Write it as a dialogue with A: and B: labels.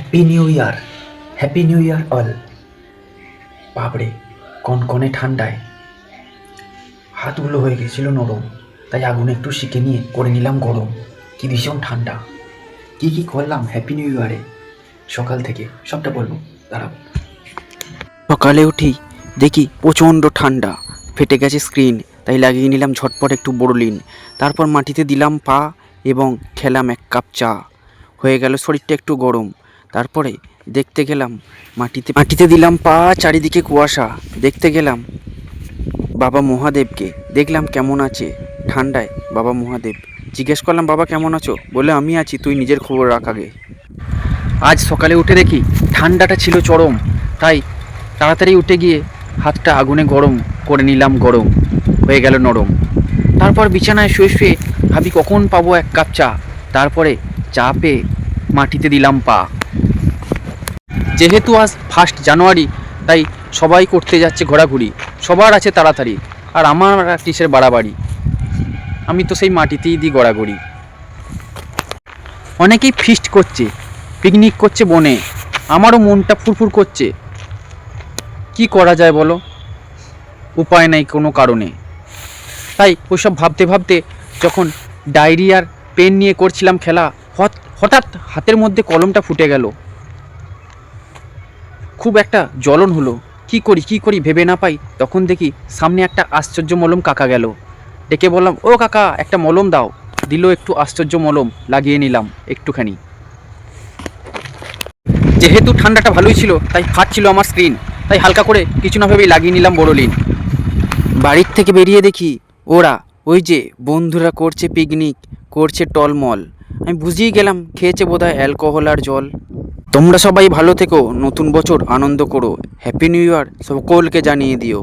A: Happy new year, happy new year all. বাপরে, কনকনে ঠান্ডায় হাতগুলো হয়ে গেছিল নরম, তাই আগুনে একটু শিখে নিয়ে করে নিলাম গরম। কি ভীষণ ঠান্ডা! কি কি করলাম হ্যাপি নিউ ইয়ারে সকাল থেকে সবটা বলবো, দাঁড়াও।
B: সকালে উঠি দেখি প্রচণ্ড ঠান্ডা, ফেটে গেছে স্ক্রিন, তাই লাগিয়ে নিলাম ঝটপট একটু বোরোলিন। তারপর মাটিতে দিলাম পা এবং খেলাম এক কাপ চা। হয়ে গেল শরীরটা একটু গরম। তারপরে দেখতে গেলাম মাটিতে মাটিতে দিলাম পা, চারিদিকে কুয়াশা। দেখতে গেলাম বাবা মহাদেবকে, দেখলাম কেমন আছে ঠান্ডায় বাবা মহাদেব। জিজ্ঞেস করলাম, বাবা কেমন আছো? বলে, আমি আছি, তুই নিজের খবর রাখ আগে। আজ সকালে উঠে দেখি ঠান্ডাটা ছিল চরম, তাই তাড়াতাড়ি উঠে গিয়ে হাতটা আগুনে গরম করে নিলাম, গরম হয়ে গেল নরম। তারপর বিছানায় শুয়ে শুয়ে ভাবি কখন পাবো এক কাপ চা। তারপরে চা পেয়ে মাটিতে দিলাম পা। যেহেতু আজ 1 জানুয়ারি, তাই সবাই করতে যাচ্ছে ঘোরাঘুরি, সবার আছে তাড়াতাড়ি, আর আমার কিসের বাড়াবাড়ি। আমি তো সেই মাটিতেই দিই গড়াগড়ি। অনেকেই ফিস্ট করছে, পিকনিক করছে বনে, আমারও মনটা ফুরফুর করছে। কি করা যায় বলো, উপায় নাই কোনো কারণে। তাই ওইসব ভাবতে ভাবতে যখন ডায়েরি আর পেন নিয়ে করছিলাম খেলা, হঠাৎ হাতের মধ্যে কলমটা ফুটে গেল। খুব একটা জ্বলন হলো। কি করি ভেবে না পাই, তখন দেখি সামনে একটা আশ্চর্য মলম কাকা গেল। ডেকে বললাম, ও কাকা, একটা মলম দাও। দিল একটু আশ্চর্য মলম, লাগিয়ে নিলাম একটুখানি। যেহেতু ঠান্ডাটা ভালোই ছিল, তাই ফাটছিল আমার স্ক্রিন, তাই হালকা করে কিছু না ভেবেই লাগিয়ে নিলাম বোরোলিন। বাড়ির থেকে বেরিয়ে দেখি ওরা, ওই যে বন্ধুরা করছে পিকনিক, করছে টলমল। আমি বুঝিয়ে গেলাম খেয়েছে বোধহয় অ্যালকোহল আর জল। তোমরা সবাই ভালো থেকো, নতুন বছর আনন্দ করো, হ্যাপি নিউ ইয়ার সকলকে জানিয়ে দিও।